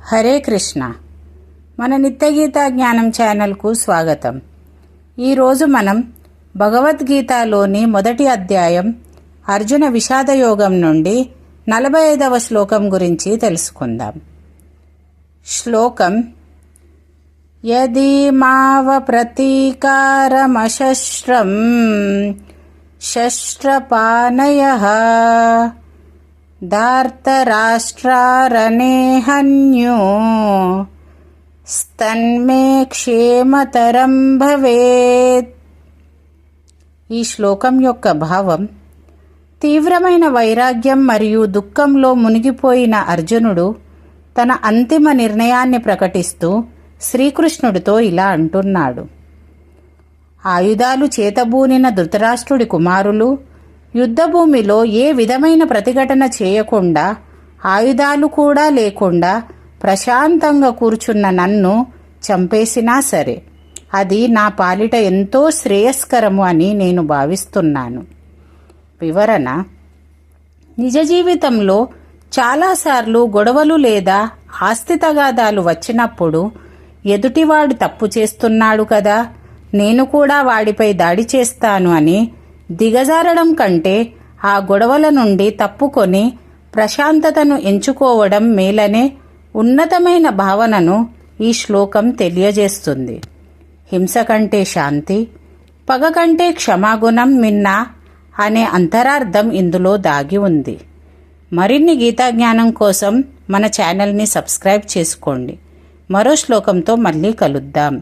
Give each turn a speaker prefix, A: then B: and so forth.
A: హరే కృష్ణ. మన నిత్యగీత జ్ఞానం ఛానల్కు స్వాగతం. ఈరోజు మనం భగవద్గీతలోని మొదటి అధ్యాయం అర్జున విషాదయోగం నుండి 45వ శ్లోకం గురించి తెలుసుకుందాం. శ్లోకం: యది మావ ప్రతీకారమశస్త్రం శస్త్రపానయః ధార్తరాష్ట్రారణే హన్యో స్తన్మే క్షేమతరం భవేత్. ఈ శ్లోకం యొక్క భావం: తీవ్రమైన వైరాగ్యం మరియు దుఃఖంలో మునిగిపోయిన అర్జునుడు తన అంతిమ నిర్ణయాన్ని ప్రకటిస్తూ శ్రీకృష్ణుడితో ఇలా అంటున్నాడు. ఆయుధాలు చేతబూనిన ధృతరాష్ట్రుడి కుమారులు యుద్ధభూమిలో ఏ విధమైన ప్రతిఘటన చేయకుండా, ఆయుధాలు కూడా లేకుండా ప్రశాంతంగా కూర్చున్న నన్ను చంపేసినా సరే అది నా పాలిట ఎంతో శ్రేయస్కరము అని నేను భావిస్తున్నాను. వివరణ: నిజ జీవితంలో చాలాసార్లు గొడవలు లేదా ఆస్తి తగాదాలు వచ్చినప్పుడు ఎదుటివాడు తప్పు చేస్తున్నాడు కదా, నేను కూడా వాడిపై దాడి చేస్తాను అని దిగజారడం కంటే ఆ గొడవల నుండి తప్పుకొని ప్రశాంతతను ఎంచుకోవడం మేలనే ఉన్నతమైన భావనను ఈ శ్లోకం తెలియజేస్తుంది. హింస కంటే శాంతి, పగ కంటే క్షమాగుణం మిన్న అనే అంతరార్థం ఇందులో దాగి ఉంది. మరిన్ని గీతా జ్ఞానం కోసం మన ఛానల్ని సబ్స్క్రైబ్ చేసుకోండి. మరో శ్లోకంతో మళ్ళీ కలుద్దాం.